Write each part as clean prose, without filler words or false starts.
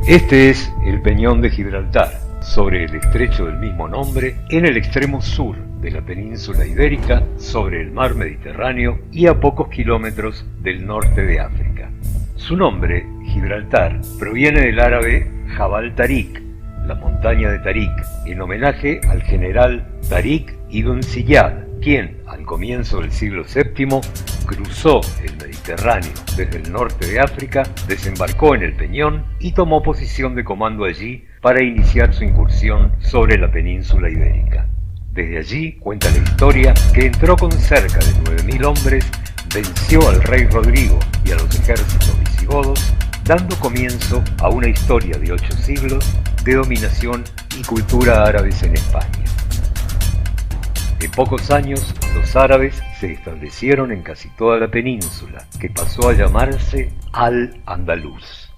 Este es el Peñón de Gibraltar, sobre el estrecho del mismo nombre, en el extremo sur de la península ibérica, sobre el mar Mediterráneo y a pocos kilómetros del norte de África. Su nombre, Gibraltar, proviene del árabe Jabal Tarik, la montaña de Tarik, en homenaje al general Tarik ibn Ziyad, quien, al comienzo del siglo VII, cruzó el Mediterráneo desde el norte de África, desembarcó en el Peñón y tomó posición de comando allí para iniciar su incursión sobre la península ibérica. Desde allí cuenta la historia que entró con cerca de 9.000 hombres, venció al rey Rodrigo y a los ejércitos visigodos, dando comienzo a una historia de 8 siglos de dominación y cultura árabes en España. En pocos años, los árabes se establecieron en casi toda la península, que pasó a llamarse Al-Andalus.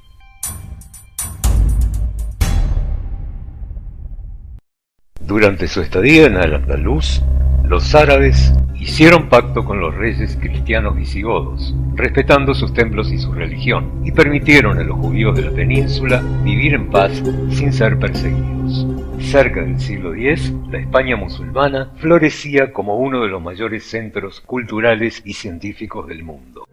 Durante su estadía en Al-Andalus, los árabes hicieron pacto con los reyes cristianos visigodos, respetando sus templos y su religión, y permitieron a los judíos de la península vivir en paz sin ser perseguidos. Cerca del siglo X, la España musulmana florecía como uno de los mayores centros culturales y científicos del mundo.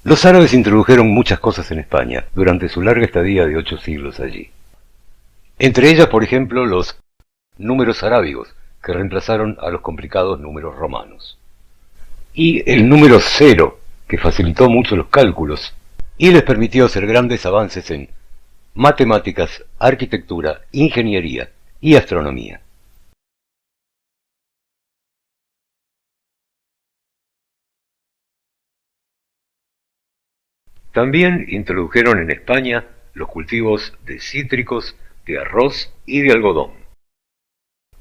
Los árabes introdujeron muchas cosas en España durante su larga estadía de 8 siglos allí. Entre ellas, por ejemplo, los números arábigos, que reemplazaron a los complicados números romanos. Y el número 0, que facilitó mucho los cálculos y les permitió hacer grandes avances en matemáticas, arquitectura, ingeniería y astronomía. También introdujeron en España los cultivos de cítricos, de arroz y de algodón.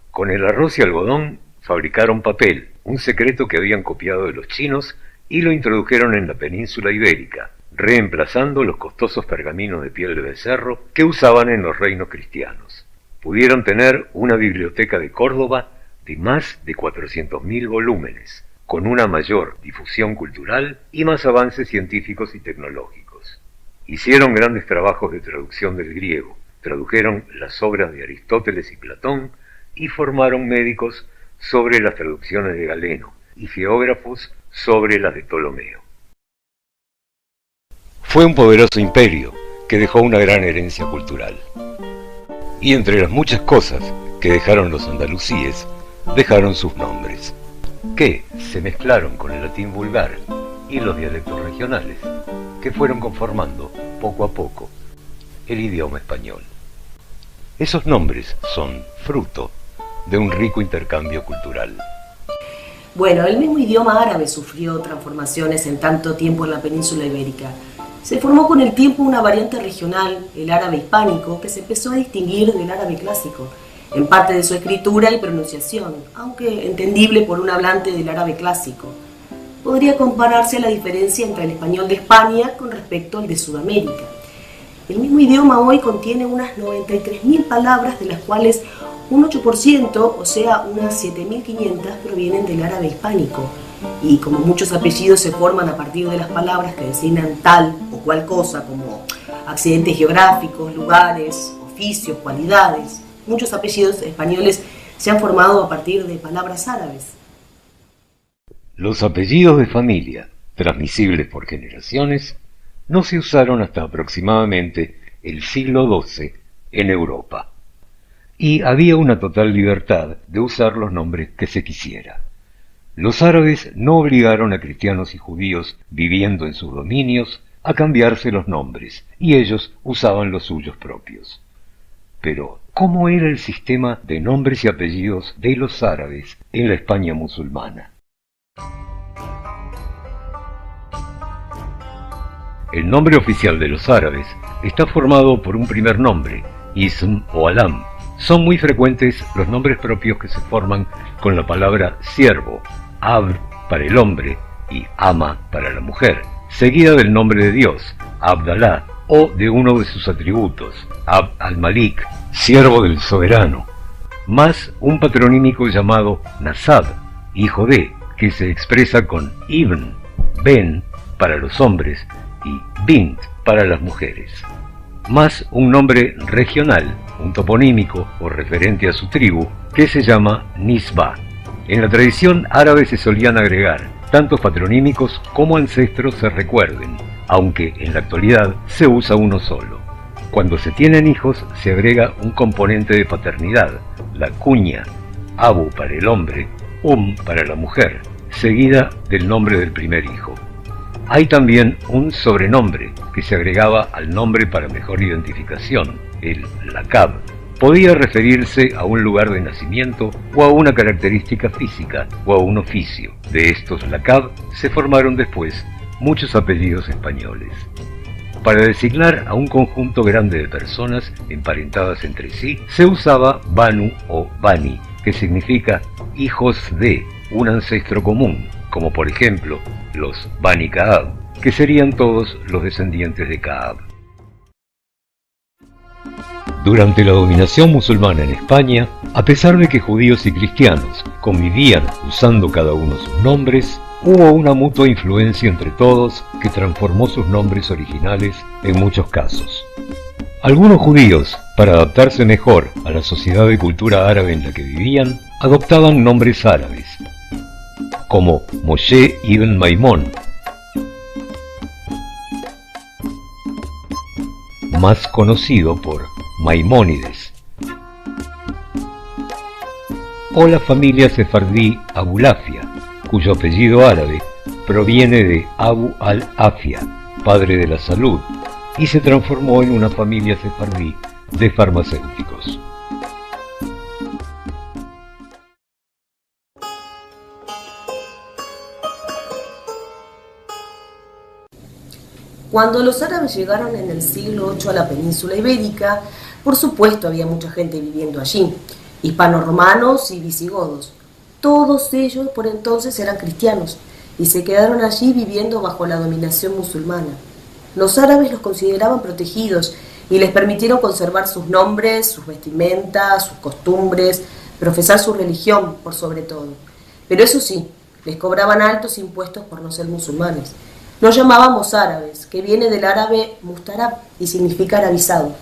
Con el arroz y algodón fabricaron papel, un secreto que habían copiado de los chinos, y lo introdujeron en la península ibérica, reemplazando los costosos pergaminos de piel de becerro que usaban en los reinos cristianos. Pudieron tener una biblioteca de Córdoba de más de 400.000 volúmenes, con una mayor difusión cultural y más avances científicos y tecnológicos. Hicieron grandes trabajos de traducción del griego, tradujeron las obras de Aristóteles y Platón y formaron médicos sobre las traducciones de Galeno y geógrafos sobre las de Ptolomeo. Fue un poderoso imperio que dejó una gran herencia cultural. Y entre las muchas cosas que dejaron los andalusíes, dejaron sus nombres, que se mezclaron con el latín vulgar y los dialectos regionales, que fueron conformando poco a poco el idioma español. Esos nombres son fruto de un rico intercambio cultural. Bueno, el mismo idioma árabe sufrió transformaciones en tanto tiempo en la península ibérica. Se formó con el tiempo una variante regional, el árabe hispánico, que se empezó a distinguir del árabe clásico, en parte de su escritura y pronunciación, aunque entendible por un hablante del árabe clásico. Podría compararse a la diferencia entre el español de España con respecto al de Sudamérica. El mismo idioma hoy contiene unas 93.000 palabras, de las cuales un 8%, o sea, unas 7.500, provienen del árabe hispánico. Y como muchos apellidos se forman a partir de las palabras que designan tal o cual cosa, como accidentes geográficos, lugares, oficios, cualidades, muchos apellidos españoles se han formado a partir de palabras árabes. Los apellidos de familia, transmisibles por generaciones, no se usaron hasta aproximadamente el siglo XII en Europa, y había una total libertad de usar los nombres que se quisiera. Los árabes no obligaron a cristianos y judíos viviendo en sus dominios a cambiarse los nombres, y ellos usaban los suyos propios. Pero, ¿cómo era el sistema de nombres y apellidos de los árabes en la España musulmana? El nombre oficial de los árabes está formado por un primer nombre, ism o alam. Son muy frecuentes los nombres propios que se forman con la palabra siervo, abd para el hombre y ama para la mujer, seguida del nombre de Dios, Abdalá, o de uno de sus atributos, Abd al-Malik, siervo del soberano, más un patronímico llamado Nasab, hijo de, que se expresa con ibn, ben, para los hombres, y bint, para las mujeres, más un nombre regional, un toponímico o referente a su tribu, que se llama Nisba. En la tradición árabe se solían agregar tanto patronímicos como ancestros se recuerden, aunque en la actualidad se usa uno solo. Cuando se tienen hijos se agrega un componente de paternidad, la cuña, abu para el hombre, para la mujer, seguida del nombre del primer hijo. Hay también un sobrenombre que se agregaba al nombre para mejor identificación, el laqab. Podía referirse a un lugar de nacimiento o a una característica física o a un oficio. De estos laqab se formaron después muchos apellidos españoles. Para designar a un conjunto grande de personas emparentadas entre sí, se usaba Banu o Bani, que significa hijos de un ancestro común, como por ejemplo los Bani Ka'ab, que serían todos los descendientes de Ka'ab. Durante la dominación musulmana en España, a pesar de que judíos y cristianos convivían usando cada uno sus nombres, hubo una mutua influencia entre todos que transformó sus nombres originales en muchos casos. Algunos judíos, para adaptarse mejor a la sociedad y cultura árabe en la que vivían, adoptaban nombres árabes, como Moshe ibn Maimón, más conocido por Maimónides, o la familia sefardí Abulafia, cuyo apellido árabe proviene de Abu al-Afia, padre de la salud, y se transformó en una familia sefardí de farmacéuticos. Cuando los árabes llegaron en el siglo VIII a la península ibérica, por supuesto había mucha gente viviendo allí, hispano-romanos y visigodos. Todos ellos por entonces eran cristianos y se quedaron allí viviendo bajo la dominación musulmana. Los árabes los consideraban protegidos y les permitieron conservar sus nombres, sus vestimentas, sus costumbres, profesar su religión por sobre todo. Pero eso sí, les cobraban altos impuestos por no ser musulmanes. Los llamábamos árabes, que viene del árabe mustarab y significa arabizado.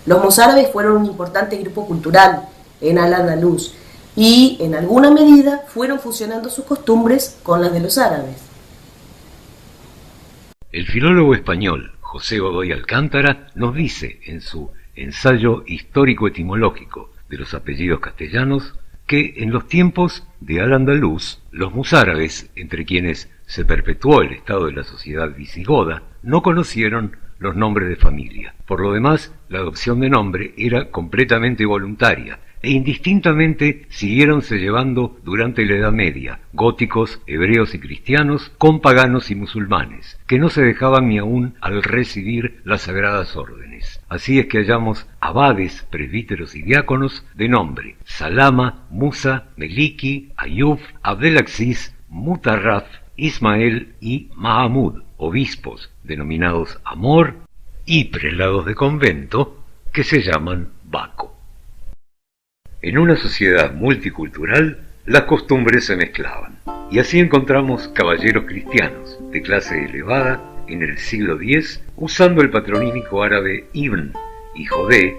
Los mozárabes fueron un importante grupo cultural en Al-Andalus y, en alguna medida, fueron fusionando sus costumbres con las de los árabes. El filólogo español José Godoy Alcántara nos dice en su ensayo histórico-etimológico de los apellidos castellanos que en los tiempos de Al-Andalus, los mozárabes, entre quienes se perpetuó el estado de la sociedad visigoda, no conocieron los nombres de familia. Por lo demás, la adopción de nombre era completamente voluntaria e indistintamente siguiéronse llevando durante la Edad Media góticos, hebreos y cristianos con paganos y musulmanes, que no se dejaban ni aún al recibir las sagradas órdenes. Así es que hallamos abades, presbíteros y diáconos de nombre Salama, Musa, Meliki, Ayub, Abdelaziz, Mutarraf, Ismael y Mahamud, obispos denominados Amor, y prelados de convento que se llaman Baco. En una sociedad multicultural, las costumbres se mezclaban, y así encontramos caballeros cristianos de clase elevada en el siglo X usando el patronímico árabe Ibn, hijo de,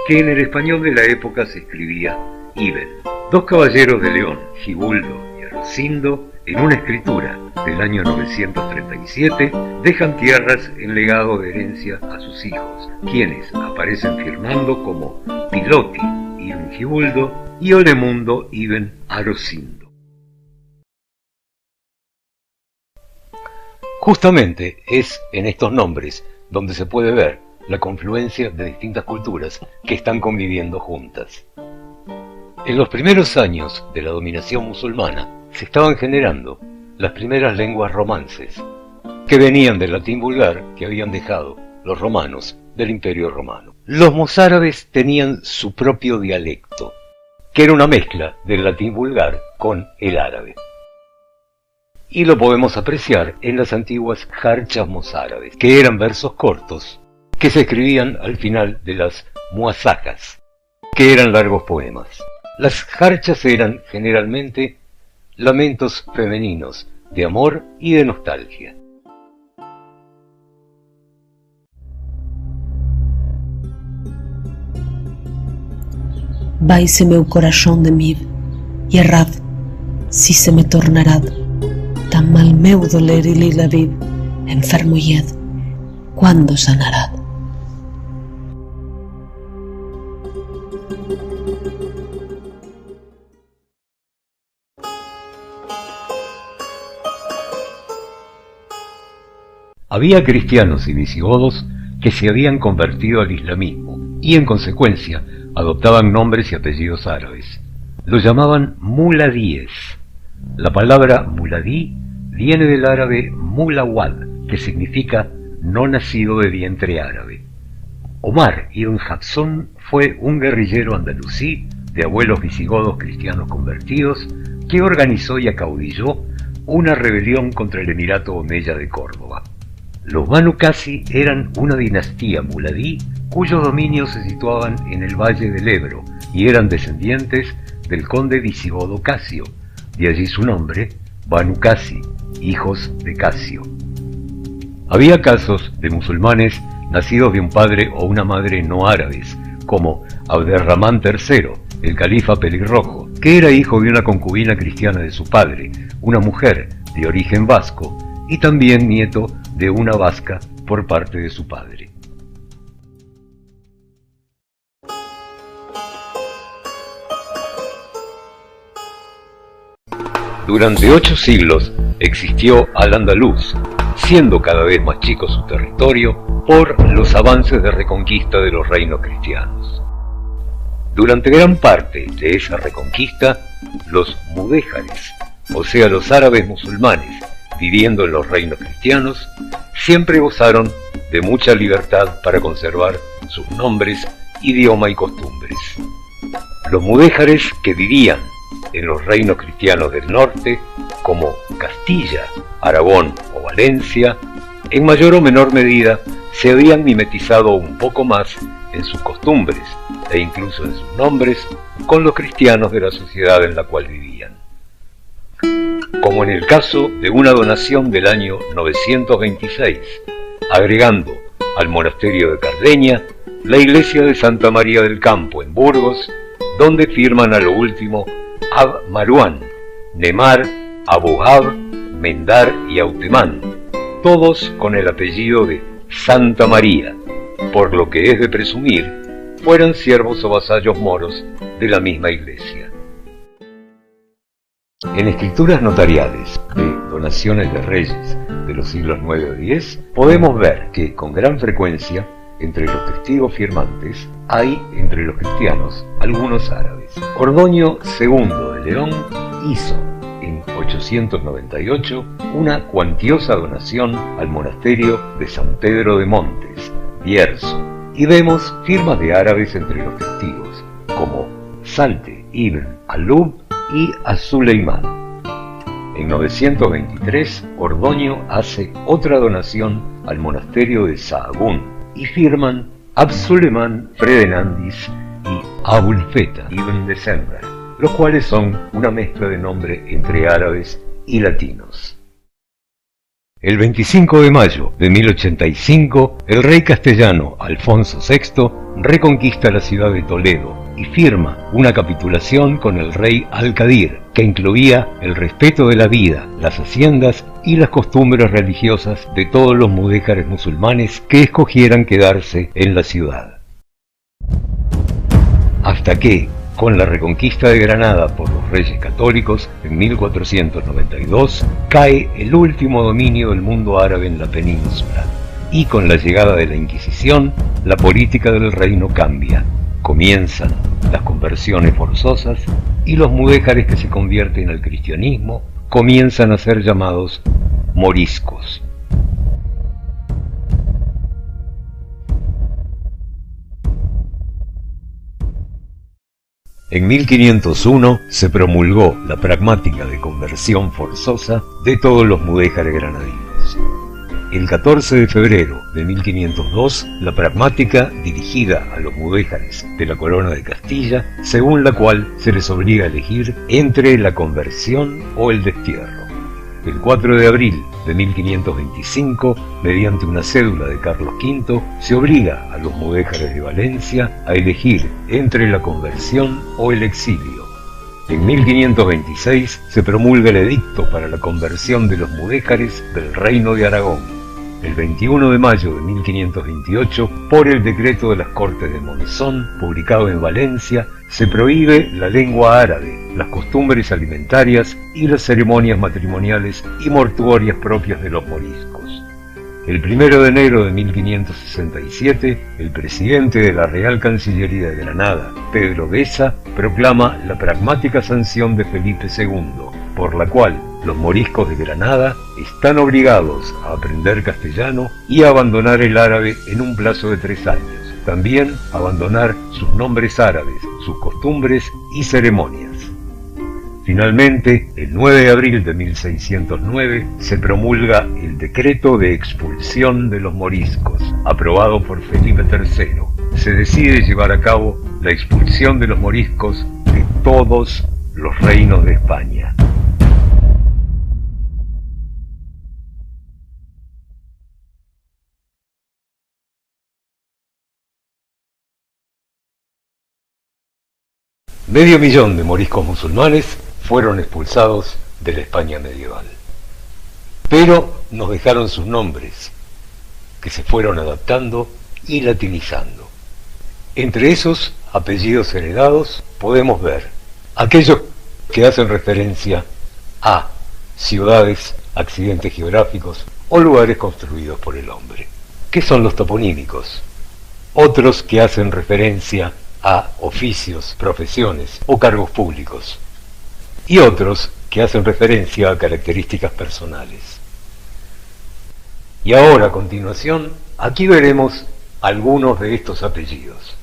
que en el español de la época se escribía Ibn. Dos caballeros de León, Gibuldo y Arocindo, en una escritura del año 937, dejan tierras en legado de herencia a sus hijos, quienes aparecen firmando como Piloti ibn Gibuldo y Olemundo ibn Arocindo. Justamente es en estos nombres donde se puede ver la confluencia de distintas culturas que están conviviendo juntas. En los primeros años de la dominación musulmana se estaban generando las primeras lenguas romances, que venían del latín vulgar que habían dejado los romanos del Imperio Romano. Los mozárabes tenían su propio dialecto, que era una mezcla del latín vulgar con el árabe. Y lo podemos apreciar en las antiguas jarchas mozárabes, que eran versos cortos que se escribían al final de las muasajas, que eran largos poemas. Las jarchas eran generalmente lamentos femeninos de amor y de nostalgia. Vai-se meu coração de mim, e errado, si se me tornará tan mal meu doler e lila viv, enfermo yed, quando sanará? Había cristianos y visigodos que se habían convertido al islamismo y en consecuencia adoptaban nombres y apellidos árabes. Los llamaban muladíes. La palabra muladí viene del árabe mulawad, que significa no nacido de vientre árabe. Omar ibn Hafsón fue un guerrillero andalusí de abuelos visigodos cristianos convertidos que organizó y acaudilló una rebelión contra el Emirato Omeya de Córdoba. Los Banu Qasi eran una dinastía muladí cuyos dominios se situaban en el valle del Ebro y eran descendientes del conde visigodo Casio, de allí su nombre, Banu Qasi, hijos de Casio. Había casos de musulmanes nacidos de un padre o una madre no árabes, como Abderramán III, el califa pelirrojo, que era hijo de una concubina cristiana de su padre, una mujer de origen vasco, y también nieto de una vasca por parte de su padre. Durante 8 siglos existió Al-Andalus, siendo cada vez más chico su territorio por los avances de reconquista de los reinos cristianos. Durante gran parte de esa reconquista, los mudéjares, o sea los árabes musulmanes, viviendo en los reinos cristianos, siempre gozaron de mucha libertad para conservar sus nombres, idioma y costumbres. Los mudéjares que vivían en los reinos cristianos del norte, como Castilla, Aragón o Valencia, en mayor o menor medida se habían mimetizado un poco más en sus costumbres e incluso en sus nombres con los cristianos de la sociedad en la cual vivían. Como en el caso de una donación del año 926, agregando al monasterio de Cardeña la iglesia de Santa María del Campo en Burgos, donde firman a lo último Ab Maruán, Nemar, Abuhab, Mendar y Autemán, todos con el apellido de Santa María, por lo que es de presumir fueran siervos o vasallos moros de la misma iglesia. En escrituras notariales de donaciones de reyes de los siglos IX o X, podemos ver que con gran frecuencia entre los testigos firmantes hay entre los cristianos algunos árabes. Ordoño II de León hizo en 898 una cuantiosa donación al monasterio de San Pedro de Montes, Bierzo, y vemos firmas de árabes entre los testigos, como Salte ibn Alub y Azuleimán. En 923, Ordoño hace otra donación al monasterio de Sahagún y firman Absulemán Fredenandis y Abulfeta ibn December, los cuales son una mezcla de nombre entre árabes y latinos. El 25 de mayo de 1085, el rey castellano Alfonso VI reconquista la ciudad de Toledo y firma una capitulación con el rey Al-Qadir, que incluía el respeto de la vida, las haciendas y las costumbres religiosas de todos los mudéjares musulmanes que escogieran quedarse en la ciudad. Hasta que, con la reconquista de Granada por los reyes católicos en 1492, cae el último dominio del mundo árabe en la península, y con la llegada de la Inquisición, la política del reino cambia. Comienzan las conversiones forzosas y los mudéjares que se convierten al cristianismo comienzan a ser llamados moriscos. En 1501 se promulgó la pragmática de conversión forzosa de todos los mudéjares granadinos. El 14 de febrero de 1502, la pragmática dirigida a los mudéjares de la corona de Castilla, según la cual se les obliga a elegir entre la conversión o el destierro. El 4 de abril de 1525, mediante una cédula de Carlos V, se obliga a los mudéjares de Valencia a elegir entre la conversión o el exilio. En 1526 se promulga el edicto para la conversión de los mudéjares del Reino de Aragón. El 21 de mayo de 1528, por el decreto de las Cortes de Monzón, publicado en Valencia, se prohíbe la lengua árabe, las costumbres alimentarias y las ceremonias matrimoniales y mortuorias propias de los moriscos. El 1 de enero de 1567, el presidente de la Real Cancillería de Granada, Pedro Besa, proclama la pragmática sanción de Felipe II, por la cual los moriscos de Granada están obligados a aprender castellano y a abandonar el árabe en un plazo de 3 años. También abandonar sus nombres árabes, sus costumbres y ceremonias. Finalmente, el 9 de abril de 1609 se promulga el decreto de expulsión de los moriscos, aprobado por Felipe III. Se decide llevar a cabo la expulsión de los moriscos de todos los reinos de España. Medio millón de moriscos musulmanes fueron expulsados de la España medieval. Pero nos dejaron sus nombres, que se fueron adaptando y latinizando. Entre esos apellidos heredados podemos ver aquellos que hacen referencia a ciudades, accidentes geográficos o lugares construidos por el hombre, que son los toponímicos. Otros que hacen referencia a oficios, profesiones o cargos públicos, y otros que hacen referencia a características personales. Y ahora, a continuación, aquí veremos algunos de estos apellidos.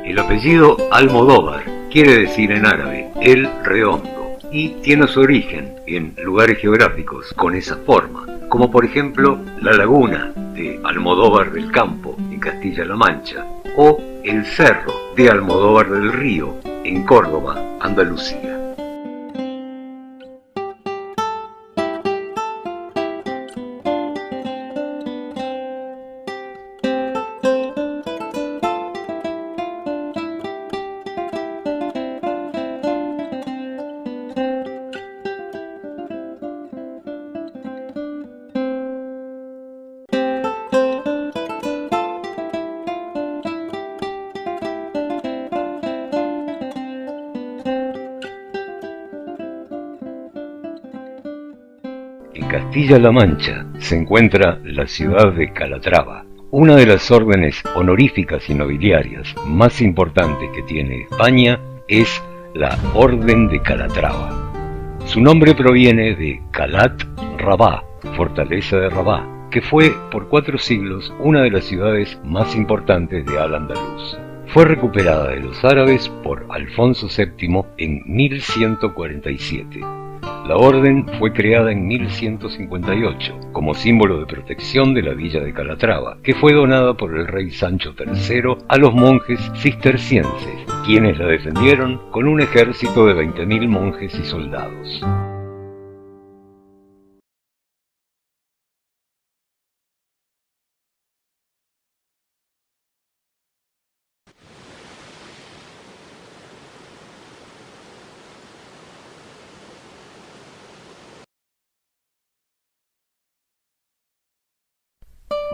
El apellido Almodóvar quiere decir en árabe el redondo y tiene su origen en lugares geográficos con esa forma, como por ejemplo la laguna de Almodóvar del Campo en Castilla-La Mancha o el cerro de Almodóvar del Río en Córdoba, Andalucía. En Castilla-La Mancha se encuentra la ciudad de Calatrava, una de las órdenes honoríficas y nobiliarias más importantes que tiene España es la Orden de Calatrava. Su nombre proviene de Calat Rabá, fortaleza de Rabá, que fue por 4 siglos una de las ciudades más importantes de Al-Ándalus. Fue recuperada de los árabes por Alfonso VII en 1147. La orden fue creada en 1158 como símbolo de protección de la villa de Calatrava, que fue donada por el rey Sancho III a los monjes cistercienses, quienes la defendieron con un ejército de 20.000 monjes y soldados.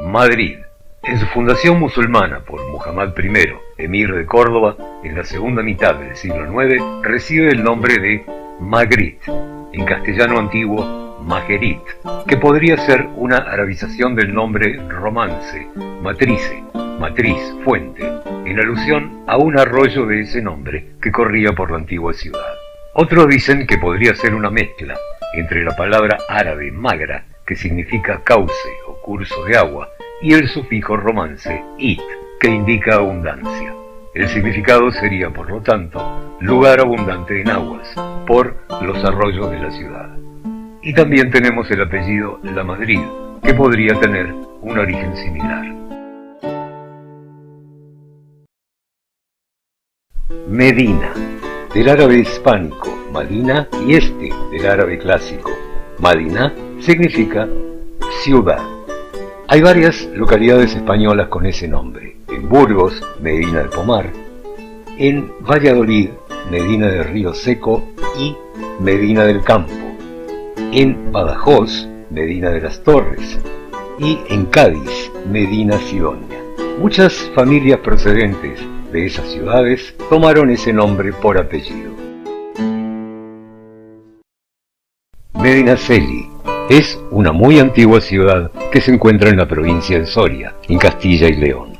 Madrid. En su fundación musulmana por Muhammad I, emir de Córdoba, en la segunda mitad del siglo IX, recibe el nombre de Magrit, en castellano antiguo Magerit, que podría ser una arabización del nombre romance, matrice, matriz, fuente, en alusión a un arroyo de ese nombre que corría por la antigua ciudad. Otros dicen que podría ser una mezcla entre la palabra árabe magra, que significa cauce o curso de agua, y el sufijo romance it, que indica abundancia. El significado sería, por lo tanto, lugar abundante en aguas, por los arroyos de la ciudad. Y también tenemos el apellido Lamadrid, que podría tener un origen similar. Medina, del árabe hispánico Madina y del árabe clásico Madina, significa ciudad. Hay varias localidades españolas con ese nombre. En Burgos, Medina del Pomar; en Valladolid, Medina del Río Seco y Medina del Campo; en Badajoz, Medina de las Torres; y en Cádiz, Medina Sidonia. Muchas familias procedentes de esas ciudades tomaron ese nombre por apellido. Medinaceli es una muy antigua ciudad que se encuentra en la provincia de Soria, en Castilla y León.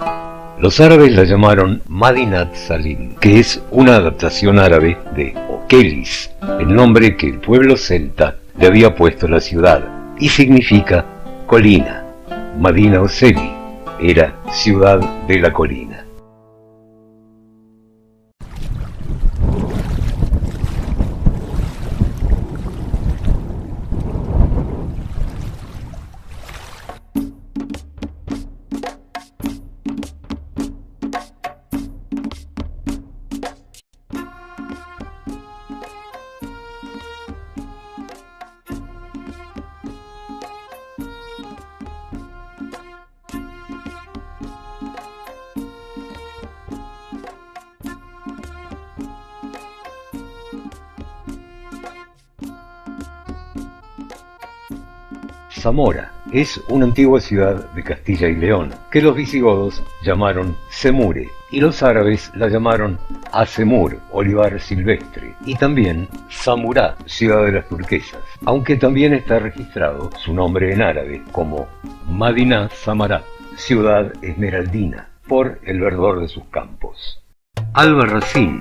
Los árabes la llamaron Madinat Salim, que es una adaptación árabe de Okelis, el nombre que el pueblo celta le había puesto a la ciudad, y significa colina. Madina Oceli era ciudad de la colina. Zamora es una antigua ciudad de Castilla y León, que los visigodos llamaron Semure, y los árabes la llamaron Asemur, olivar silvestre, y también Samurá, ciudad de las turquesas, aunque también está registrado su nombre en árabe como Madinah Samarat, ciudad esmeraldina, por el verdor de sus campos. Albarracín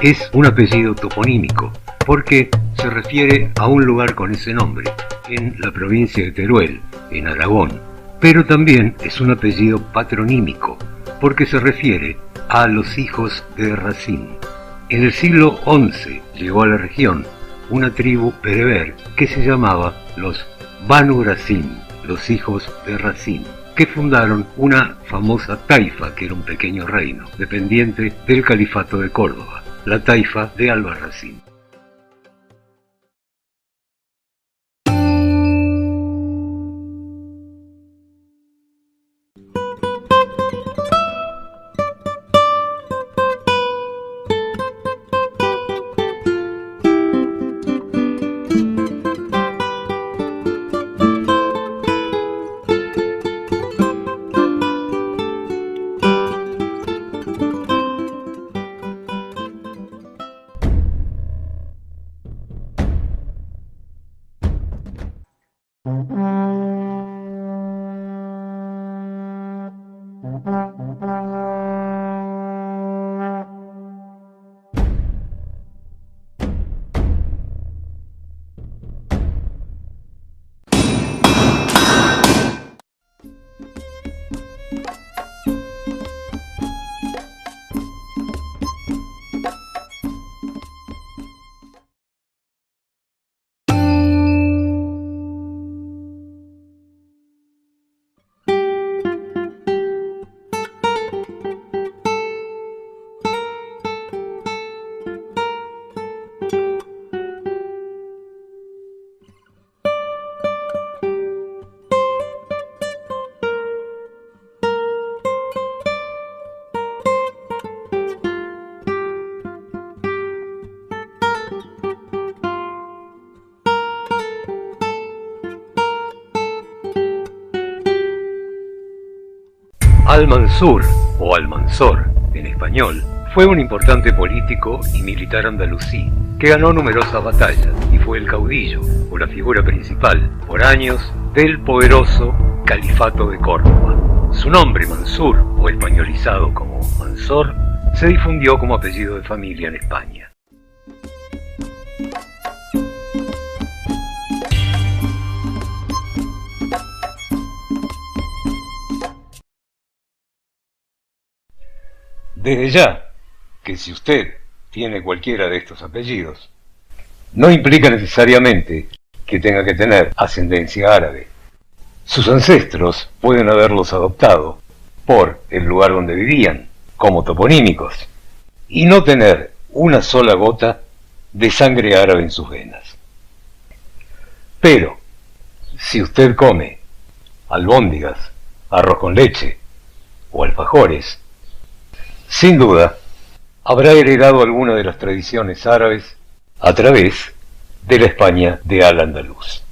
es un apellido toponímico, porque se refiere a un lugar con ese nombre, en la provincia de Teruel, en Aragón, pero también es un apellido patronímico, porque se refiere a los hijos de Racín. En el siglo XI llegó a la región una tribu bereber que se llamaba los Banu Racín, los hijos de Racín, que fundaron una famosa taifa, que era un pequeño reino, dependiente del califato de Córdoba, la taifa de Albarracín. Al-Mansur, o Almanzor en español, fue un importante político y militar andalusí que ganó numerosas batallas y fue el caudillo o la figura principal por años del poderoso Califato de Córdoba. Su nombre, Mansur, o españolizado como Mansor, se difundió como apellido de familia en España. Desde ya, que si usted tiene cualquiera de estos apellidos, no implica necesariamente que tenga que tener ascendencia árabe. Sus ancestros pueden haberlos adoptado por el lugar donde vivían, como toponímicos, y no tener una sola gota de sangre árabe en sus venas. Pero, si usted come albóndigas, arroz con leche o alfajores, sin duda, habrá heredado alguna de las tradiciones árabes a través de la España de Al-Ándalus.